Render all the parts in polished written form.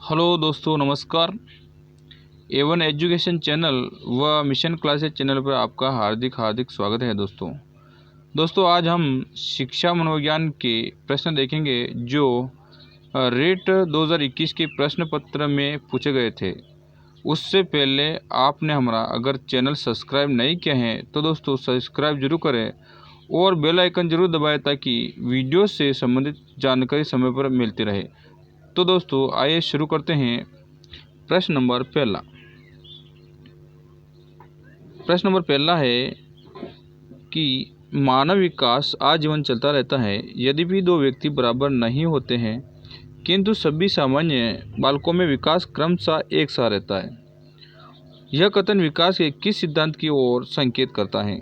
Hello दोस्तों, नमस्कार। Avon education channel व मिशन क्लासेस चैनल पर आपका हार्दिक स्वागत है। दोस्तों आज हम शिक्षा मनोविज्ञान के प्रश्न देखेंगे जो रेट 2021 के प्रश्न पत्र में पूछे गए थे। उससे पहले आपने हमारा अगर चैनल सब्सक्राइब नहीं किया है तो दोस्तों सब्सक्राइब जरूर करें और बेल आइकन जरूर दबाएं ताकि वीडियो से संबंधित जानकारी समय पर मिलती रहे। तो दोस्तों आइए शुरू करते हैं। प्रश्न नंबर पहला है कि मानव विकास आजीवन चलता रहता है यद्यपि दो व्यक्ति बराबर नहीं होते हैं किंतु सभी सामान्य बालकों में विकास क्रमशः एक सा रहता है। यह कथन विकास के किस सिद्धांत की ओर संकेत करता है?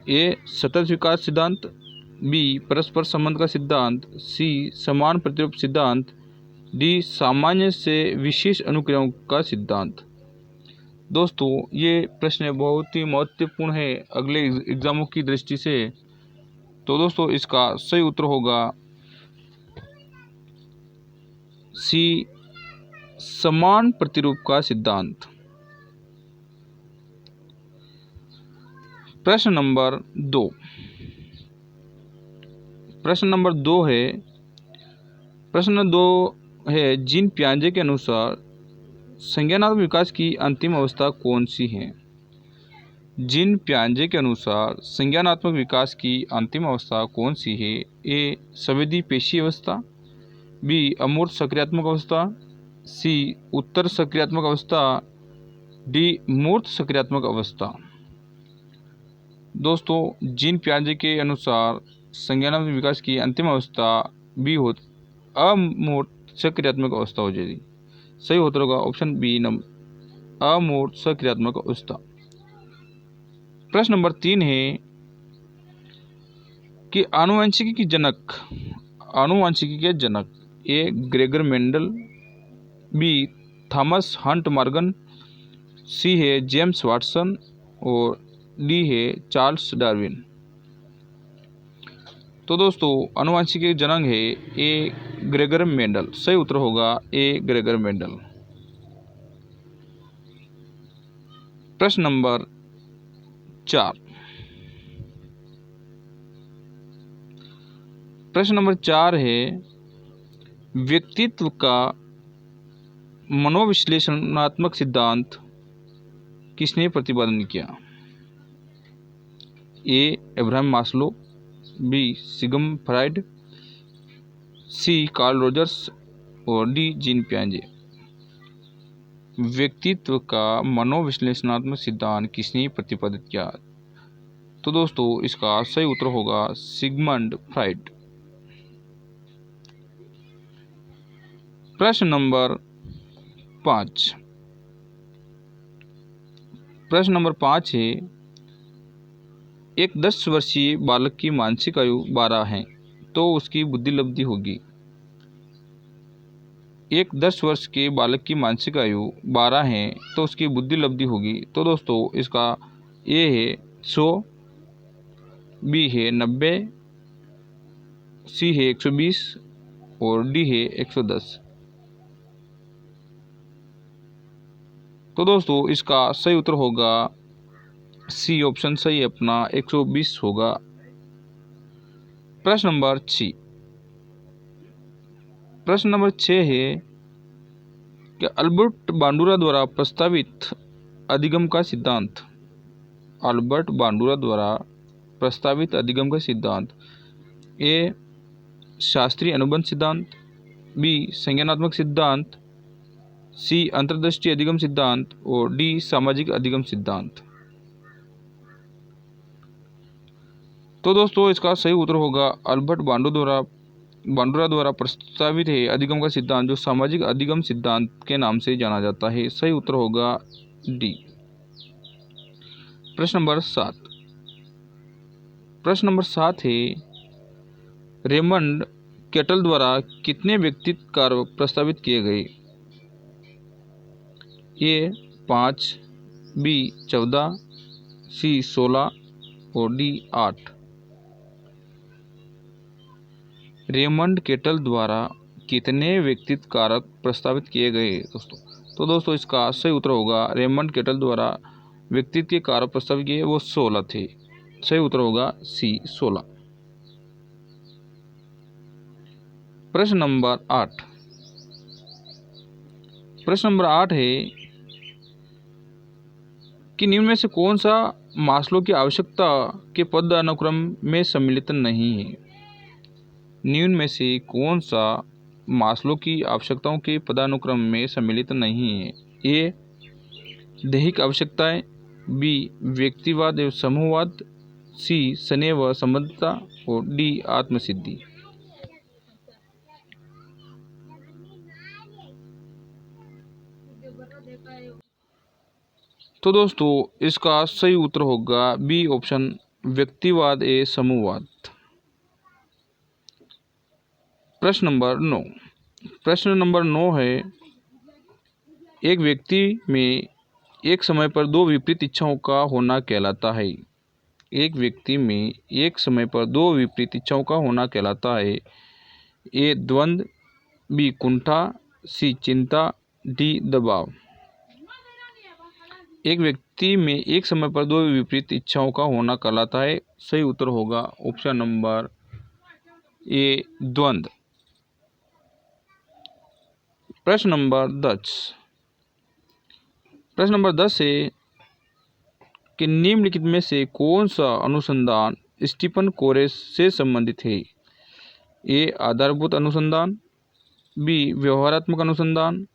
ए सतत विकास सिद्धांत, बी परस्पर संबंध का सिद्धांत, सी समान प्रतिरूप सिद्धांत, डी सामान्य से विशेष अनुक्रियाओं का सिद्धांत। दोस्तों ये प्रश्न बहुत ही महत्वपूर्ण है अगले एग्जामों की दृष्टि से। तो दोस्तों इसका सही उत्तर होगा सी समान प्रतिरूप का सिद्धांत। प्रश्न नंबर दो है जीन पियाजे के अनुसार संज्ञानात्मक विकास की अंतिम अवस्था कौन सी है? जीन पियाजे के अनुसार संज्ञानात्मक विकास की अंतिम अवस्था कौन सी है? ए संवेदी पेशी अवस्था, बी अमूर्त सक्रियात्मक अवस्था, सी उत्तर सक्रियात्मक अवस्था, डी मूर्त सक्रियात्मक अवस्था। दोस्तों जीन पियाजे के अनुसार संज्ञानात्मक विकास की अंतिम अवस्था बी हो अमूर्त सक्रियात्मक अवस्था हो जाएगी। सही उत्तर होगा ऑप्शन बी नंबर अमूर्त सक्रियात्मक अवस्था। प्रश्न नंबर 3 है कि आनुवंशिकी के जनक A Gregor Mendel, B Thomas Hunt Morgan, C है जेम्स वाटसन और डी है चार्ल्स डार्विन। तो दोस्तों आनुवंशिकी के जनक है ए ग्रेगर मेंडल। सही उत्तर होगा ए ग्रेगर मेंडल। प्रश्न नंबर 4 है व्यक्तित्व का मनोविश्लेषणात्मक सिद्धांत किसने प्रतिपादन किया? A Abraham Maslow, B Sigmund Freud, C Carl Rogers और डी जीन पियाजे। व्यक्तित्व का मनोविश्लेषणात्मक सिद्धांत किसने प्रतिपादित किया? तो दोस्तों इसका सही उत्तर होगा सिगमंड फ्राइड। प्रश्न नंबर 5 है एक 10 वर्षीय बालक की मानसिक आयु 12 है तो उसकी बुद्धि लब्धि होगी। एक 10 वर्ष के बालक की मानसिक आयु 12 है तो उसकी बुद्धि लब्धि होगी। तो दोस्तों इसका ए है 100, बी है 90, सी है 120 और डी है 110। तो दोस्तों इसका सही उत्तर होगा सी ऑप्शन सही है अपना 120 होगा। प्रश्न नंबर 6 है कि अल्बर्ट बांडुरा द्वारा प्रस्तावित अधिगम का सिद्धांत। अल्बर्ट बांडुरा द्वारा प्रस्तावित अधिगम का सिद्धांत ए शास्त्रीय अनुबंध सिद्धांत, बी संज्ञानात्मक सिद्धांत, सी अंतर्दृष्टि अधिगम सिद्धांत और डी सामाजिक अधिगम सिद्धांत। तो दोस्तों इसका सही उत्तर होगा अल्बर्ट बांडुरा द्वारा प्रस्तावित है अधिगम का सिद्धांत जो सामाजिक अधिगम सिद्धांत के नाम से जाना जाता है। सही उत्तर होगा डी। प्रश्न नंबर 7 है रेमंड केटल द्वारा कितने व्यक्तित्व कार्य प्रस्तावित किए गए? ए 5, बी 14, सी 16 और डी 8। रेमंड केटल द्वारा कितने व्यक्तित्व कारक प्रस्तावित किए गए दोस्तों? तो दोस्तों इसका सही उत्तर होगा रेमंड केटल द्वारा व्यक्तित्व के कारक प्रस्तावित किए वो 16 थे। सही उत्तर होगा सी 16। प्रश्न नंबर 8। प्रश्न नंबर 8 है कि निम्न में से कौन सा मास्लो की आवश्यकता के पदानुक्रम में सम्मिलित नहीं है? निम्न में से कौन सा मास्लो की आवश्यकताओं के पदानुक्रम में सम्मिलित नहीं है? ए दैहिक आवश्यकताएं, बी व्यक्तिवाद एवं समूहवाद, सी स्नेह व संबद्धता और डी आत्मसिद्धि। तो दोस्तों इसका सही उत्तर होगा बी ऑप्शन व्यक्तिवाद ए समूहवाद। प्रश्न नंबर 9। प्रश्न नंबर 9 है एक व्यक्ति में एक समय पर दो विपरीत इच्छाओं का होना कहलाता है। एक व्यक्ति में एक समय पर दो विपरीत इच्छाओं का होना कहलाता है। ए द्वंद्व, बी कुंठा, सी चिंता, डी दबाव। एक व्यक्ति में एक समय पर दो विपरीत इच्छाओं का होना कहलाता है। सही उत्तर होगा ऑप्शन नंबर ए द्वंद्व। प्रश्न नंबर 10। प्रश्न नंबर 10 है कि निम्नलिखित में से कौन सा अनुसंधान स्टीफन कोरेस से संबंधित है? ए आधारभूत अनुसंधान, बी व्यवहारात्मक अनुसंधान,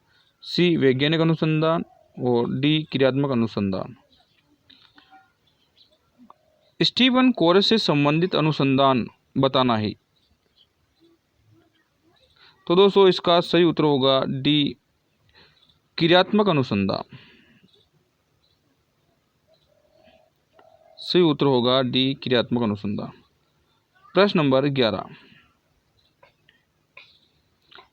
सी वैज्ञानिक अनुसंधान और डी क्रियात्मक अनुसंधान। स्टीफन कोरेस से संबंधित अनुसंधान बताना है। तो दोस्तों इसका सही उत्तर होगा डी क्रियात्मक अनुसंधान। सही उत्तर होगा डी क्रियात्मक अनुसंधान। प्रश्न नंबर 11।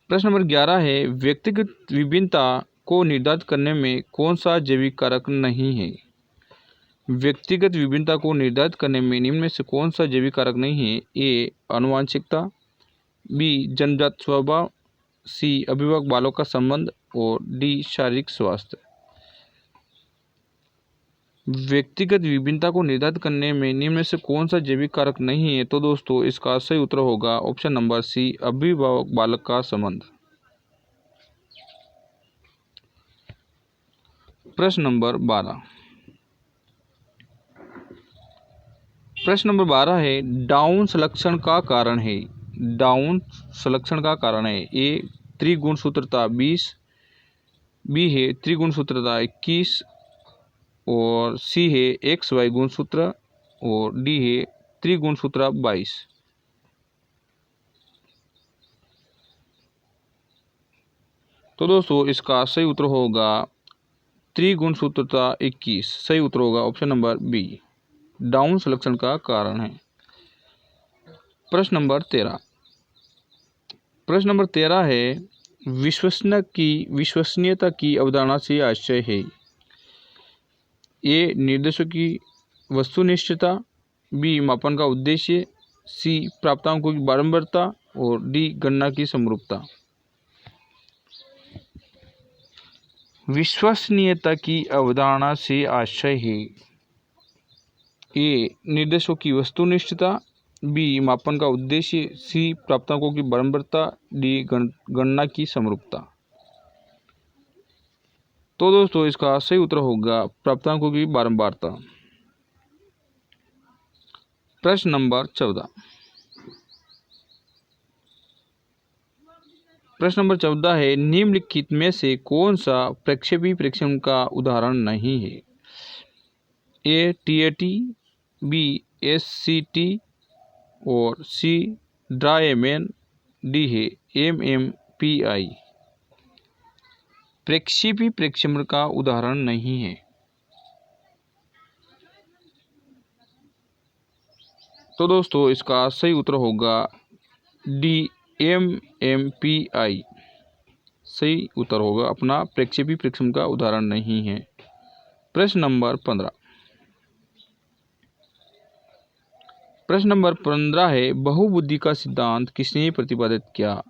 प्रश्न नंबर 11 है व्यक्तिगत विभिन्नता को निर्धारित करने में कौन सा जैविक कारक नहीं है? व्यक्तिगत विभिन्नता को निर्धारित करने में निम्न में से कौन सा जैविक कारक नहीं है? ए आनुवांशिकता, बी जन्मजात स्वभाव, सी अभिभावक बालक का संबंध और डी शारीरिक स्वास्थ्य। व्यक्तिगत विभिन्नता को निर्धारित करने में निम्न में से कौन सा जैविक कारक नहीं है? तो दोस्तों इसका सही उत्तर होगा ऑप्शन नंबर सी अभिभावक बालक का संबंध। प्रश्न नंबर 12। प्रश्न नंबर 12 है डाउन संलक्षण का कारण है। डाउन संलक्षण का कारण है ए त्रिगुणसूत्रता 20, बी है त्रिगुणसूत्रता 21 और सी है एक्स वाई गुणसूत्र और डी है त्रिगुणसूत्र 22। तो दोस्तों इसका सही उत्तर होगा त्रिगुणसूत्रता 21। सही उत्तर होगा ऑप्शन नंबर बी डाउन संलक्षण का कारण है। प्रश्न नंबर 13। प्रश्न नंबर 13 है विश्वसनीयता की अवधारणा से आशय है। ए निर्देशों की वस्तुनिष्ठता, बी मापन का उद्देश्य, सी प्राप्तांकों की बारंबारता और डी गणना की समरूपता। विश्वसनीयता की अवधारणा से आशय है ए निर्देशों की वस्तुनिष्ठता, बी मापन का उद्देश्य, सी प्राप्तांकों की बारंबारता, डी गणना की समरूपता। तो दोस्तों इसका सही उत्तर होगा प्राप्तांकों की बारंबारता। प्रश्न नंबर 14। प्रश्न नंबर 14 है निम्नलिखित में से कौन सा प्रक्षेपी प्रेक्षण का उदाहरण नहीं है? ए टीएटी, बी एससीटी और सी ड्राएमैन, डी है एमएमपीआई। प्रक्षेपी प्रेक्षण का उदाहरण नहीं है। तो दोस्तों इसका सही उत्तर होगा डी एमएमपीआई। सही उत्तर होगा अपना प्रक्षेपी प्रेक्षण का उदाहरण नहीं है। प्रश्न नंबर 15। प्रश्न नंबर 15 है बहुबुद्धि का सिद्धांत किसने प्रतिपादित किया?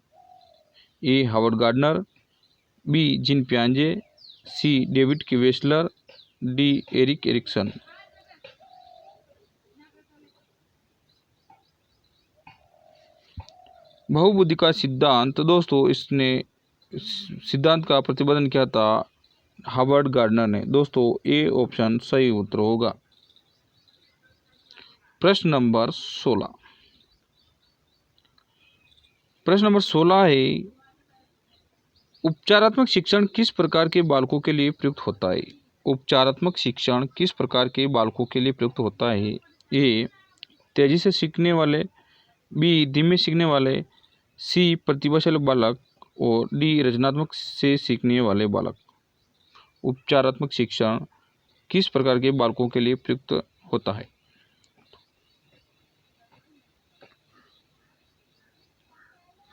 ए Howard gardener, B gene पियाजे, C David किवेसलर, D Erik Erikson. बहुबुद्धि का सिद्धांत, तो दोस्तों इसने सिद्धांत का प्रतिपादन किया था हावर्ड गार्डनर ने। दोस्तों ए ऑप्शन सही उत्तर होगा। प्रश्न नंबर 16। प्रश्न नंबर 16 है, उपचारात्मक शिक्षण किस प्रकार के बालकों के लिए प्रयुक्त होता है? उपचारात्मक शिक्षण किस प्रकार के बालकों के लिए प्रयुक्त होता है? ए तेजी से सीखने वाले, बी धीमे सीखने वाले, सी प्रतिभाशाली बालक और डी रचनात्मक से सीखने वाले बालक। उपचारात्मक शिक्षण किस प्रकार के बालकों के लिए प्रयुक्त होता है?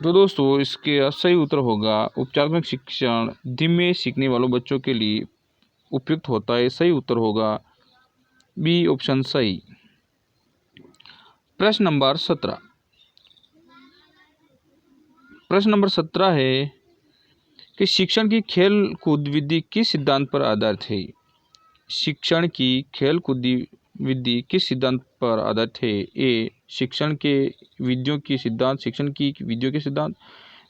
तो दोस्तों इसके सही उत्तर होगा उपचारात्मक शिक्षण धीमे सीखने वालों बच्चों के लिए उपयुक्त होता है। सही उत्तर होगा बी ऑप्शन सही। प्रश्न नंबर 17। प्रश्न नंबर 17 है कि शिक्षण की खेल कूद विधि किस सिद्धांत पर आधारित है? शिक्षण की खेल कूद विधि किस सिद्धांत पर आधारित है? ए शिक्षण के विधियों की सिद्धांत, शिक्षण की विधियों के सिद्धांत,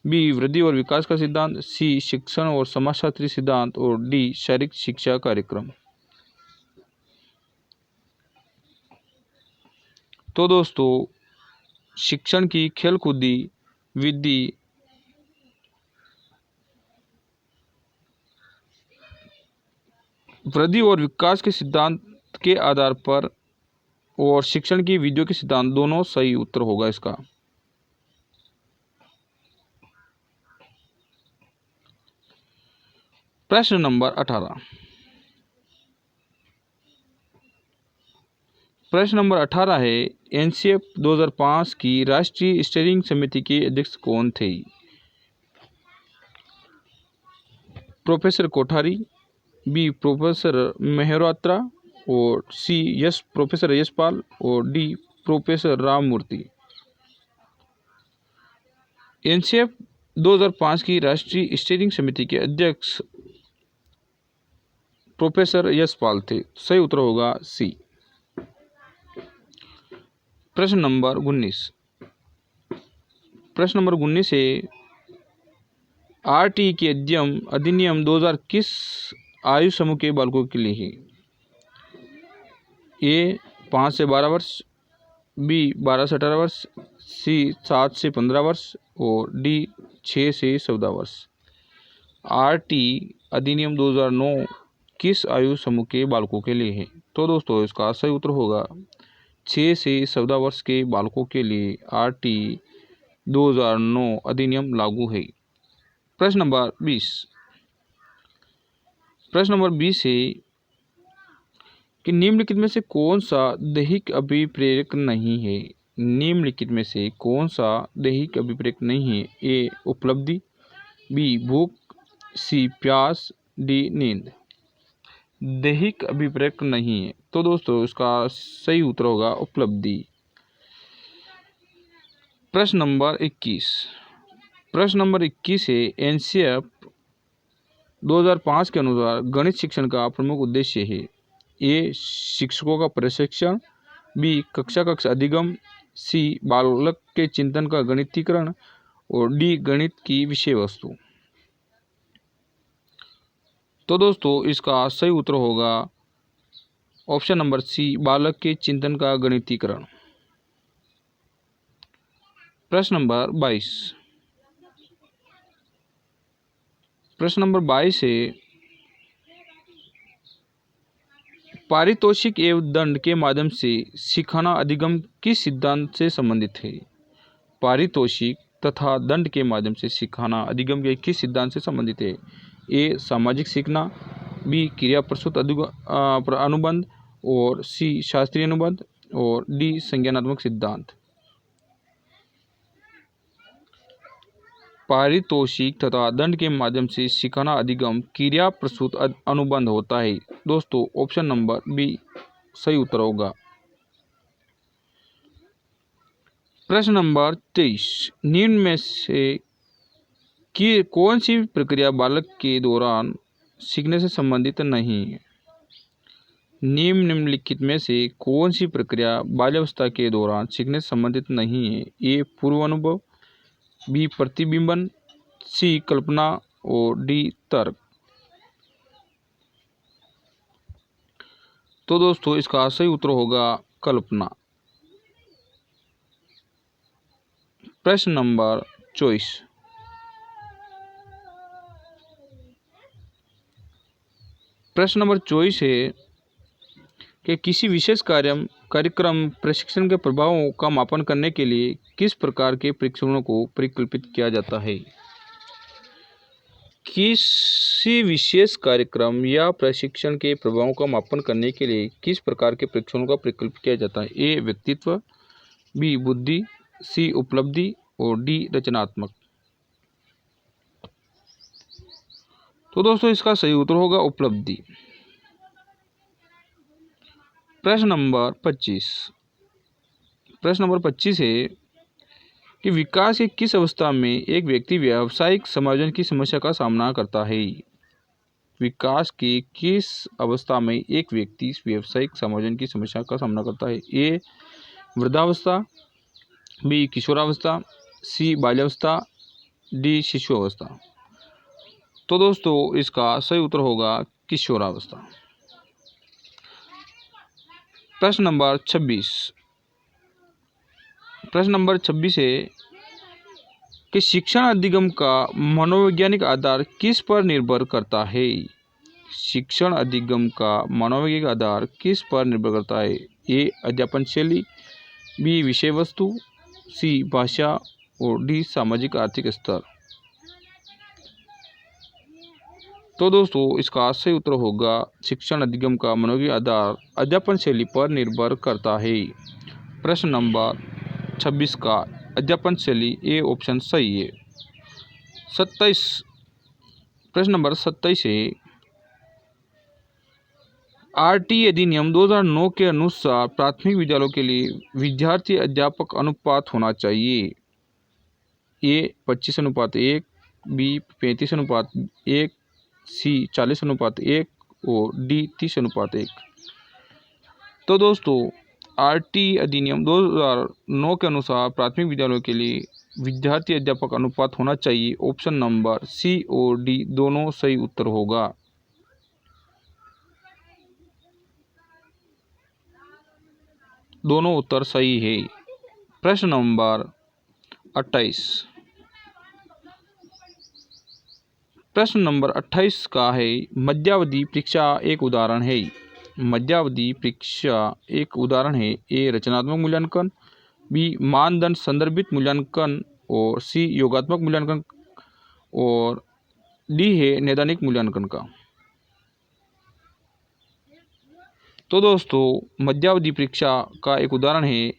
बी वृद्धि और विकास का सिद्धांत, सी शिक्षण और समाजशास्त्री सिद्धांत और डी शारीरिक शिक्षा कार्यक्रम। तो दोस्तों शिक्षण की खेल कूदी विधि वृद्धि और विकास के सिद्धांत के आधार पर और शिक्षण की विधियों के सिद्धांत, दोनों सही उत्तर होगा इसका। प्रश्न नंबर 18। प्रश्न नंबर 18 है, एनसीएफ 2005 की राष्ट्रीय स्टीयरिंग समिति के अध्यक्ष कौन थे? Professor Kothari, B professor Mehrotra और सी प्रोफेसर यशपाल और डी प्रोफेसर राममूर्ति। एनसीएफ 2005 की राष्ट्रीय स्टीयरिंग समिति के अध्यक्ष प्रोफेसर यशपाल थे। सही उत्तर होगा सी। प्रश्न नंबर 19। प्रश्न नंबर 19 है, आरटी के अधिनियम 2000 किस आयु समूह के बालकों के लिए है? ए 5 से 12 वर्ष, बी 12 से 18 वर्ष, सी 7 से 15 वर्ष और डी 6 से 14 वर्ष। आरटी अधिनियम 2009 किस आयु समूह के बालकों के लिए है? तो दोस्तों इसका सही उत्तर होगा 6 से 14 वर्ष के बालकों के लिए आरटी 2009 अधिनियम लागू है। प्रश्न नंबर 20। प्रश्न नंबर 20 है कि निम्नलिखित में से कौन सा दैहिक अभिप्रेरक नहीं है? निम्नलिखित में से कौन सा दैहिक अभिप्रेरक नहीं है? ए उपलब्धि, बी भूख, सी प्यास, डी नींद। दैहिक अभिप्रेरक नहीं है, तो दोस्तों इसका सही उत्तर होगा उपलब्धि। प्रश्न नंबर 21। प्रश्न नंबर 21 है, एनसीएफ 2005 के अनुसार गणित शिक्षण का प्रमुख उद्देश्य है? ए शिक्षकों का प्रशिक्षण, बी कक्षा अधिगम, सी बालक के चिंतन का गणितीकरण और डी गणित की विषय वस्तु। तो दोस्तों इसका सही उत्तर होगा ऑप्शन नंबर सी बालक के चिंतन का गणितीकरण। प्रश्न नंबर 22। प्रश्न नंबर 22 है, पारितोषिक एवं दंड के माध्यम से सिखाना अधिगम किस सिद्धांत से संबंधित है? पारितोषिक तथा दंड के माध्यम से सिखाना अधिगम के किस सिद्धांत से संबंधित है? ए सामाजिक सीखना, बी क्रिया प्रसूत अनुबंध और सी शास्त्रीय अनुबंध और डी संज्ञानात्मक सिद्धांत। पारितोषिक तथा दंड के माध्यम से सिखाना अधिगम क्रिया प्रसूत अनुबंध होता है। दोस्तों ऑप्शन नंबर बी सही उत्तर होगा। प्रश्न नंबर 23। निम्न में से कि कौन सी प्रक्रिया बालक के दौरान सीखने से संबंधित नहीं है? निम्नलिखित में से कौन सी प्रक्रिया बाल्यावस्था के दौरान सीखने से संबंधित नहीं है? ए पूर्व अनुभव, बी प्रतिबिंबन, सी कल्पना और डी तर्क। तो दोस्तों इसका सही उत्तर होगा कल्पना। प्रश्न नंबर 24। प्रश्न नंबर 24 है कि किसी विशेष कार्यक्रम प्रशिक्षण के प्रभावों का मापन करने के लिए किस प्रकार के परीक्षणों को परिकल्पित किया जाता है? किसी विशेष कार्यक्रम या प्रशिक्षण के प्रभावों का मापन करने के लिए किस प्रकार के परीक्षणों का परिकल्पित किया जाता है? ए व्यक्तित्व, बी बुद्धि, सी उपलब्धि और डी रचनात्मक। तो दोस्तों इसका सही उत्तर होगा उपलब्धि। प्रश्न नंबर 25। प्रश्न नंबर 25 है कि विकास की किस अवस्था में एक व्यक्ति व्यावसायिक समायोजन की समस्या का सामना करता है? विकास की किस अवस्था में एक व्यक्ति व्यावसायिक समायोजन की समस्या का सामना करता है? ए वृद्धावस्था, बी किशोरावस्था, सी बाल्यावस्था, डी शिशु अवस्था। तो दोस्तों इसका सही उत्तर होगा किशोरावस्था। प्रश्न नंबर 26। प्रश्न नंबर 26 है कि शिक्षण अधिगम का मनोवैज्ञानिक आधार किस पर निर्भर करता है? शिक्षण अधिगम का मनोवैज्ञानिक आधार किस पर निर्भर करता है? ए अध्यापन शैली, बी विषय वस्तु, सी भाषा और डी सामाजिक आर्थिक स्तर। तो दोस्तों इसका सही उत्तर होगा शिक्षण अधिगम का मनोवैज्ञानिक आधार अध्यापन शैली पर निर्भर करता है। प्रश्न नंबर 26 का अध्यापन शैली ए ऑप्शन सही है। 27। प्रश्न नंबर 27 है आरटी अधिनियम 2009 के अनुसार प्राथमिक विद्यालयों के लिए विद्यार्थी अध्यापक अनुपात होना चाहिए। ए 25:1, बी 35:1, सी 40:1 और डी 30:1। तो दोस्तों आरटी अधिनियम 2009 के अनुसार प्राथमिक विद्यालयों के लिए विद्यार्थी अध्यापक अनुपात होना चाहिए। ऑप्शन नंबर सी और डी दोनों सही उत्तर होगा। दोनों उत्तर सही है। प्रश्न नंबर 28। प्रश्न नंबर 28 का है मध्यावधि परीक्षा एक उदाहरण है। मध्यावधि परीक्षा एक उदाहरण है। ए रचनात्मक मूल्यांकन, बी मानदंड संदर्भित मूल्यांकन और सी योगात्मक मूल्यांकन और डी है नैदानिक मूल्यांकन का। तो दोस्तों मध्यावधि परीक्षा का एक उदाहरण है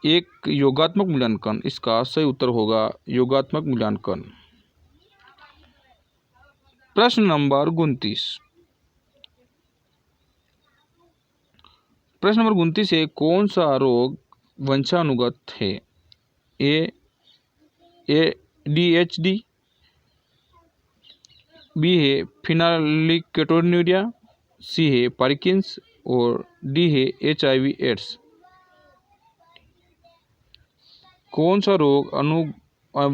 एक योगात्मक मूल्यांकन। इसका सही उत्तर होगा योगात्मक मूल्यांकन। प्रश्न नंबर 29। प्रश्न नंबर 29 है कौन सा रोग वंशानुगत है? ए ADHD, बी है फिनाइलकेटोन्यूरिया, सी है पार्किंस और डी है HIV एड्स। कौन सा रोग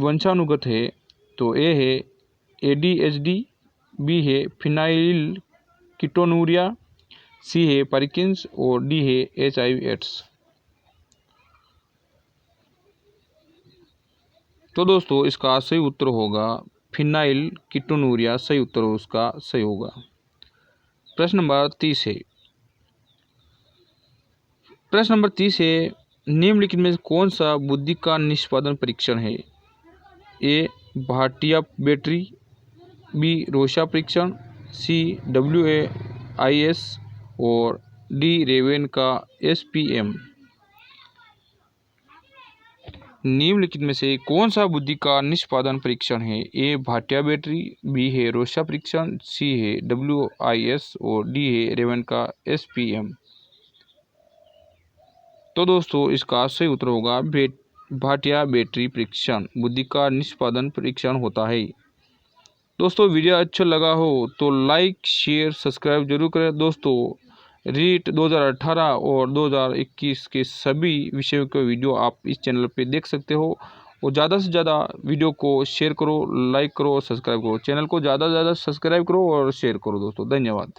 वंशानुगत है? तो ए है ADHD, बी है फिनाइलकेटोन्यूरिया, सी है पार्किंस और डी है HIV एड्स। तो दोस्तों इसका सही उत्तर होगा फिनाइलकेटोन्यूरिया। सही उत्तर उसका सही होगा। प्रश्न नंबर 30 है। प्रश्न नंबर 30 है निम्नलिखित में कौन सा बुद्धि का निष्पादन परीक्षण है? ए भाटिया बैटरी, बी रोशा परीक्षण, सी WAIS और डी रेवेन का SPM। निम्नलिखित में से कौन सा बुद्धि का निष्पादन परीक्षण है? ए भाटिया बैटरी, बी है रोशा परीक्षण, सी है WIS और डी है रेवेन का SPM। तो दोस्तों इसका सही उत्तर होगा भाटिया बैटरी परीक्षण, बुद्धि का निष्पादन परीक्षण होता है। दोस्तों वीडियो अच्छा लगा हो तो लाइक शेयर सब्सक्राइब जरूर करें। दोस्तों रीट 2018 और 2021 के सभी विषयों के वीडियो आप इस चैनल पे देख सकते हो। और ज़्यादा से ज़्यादा वीडियो को शेयर करो, लाइक करो और सब्सक्राइब करो। चैनल को ज़्यादा से ज़्यादा सब्सक्राइब करो और शेयर करो दोस्तों। धन्यवाद।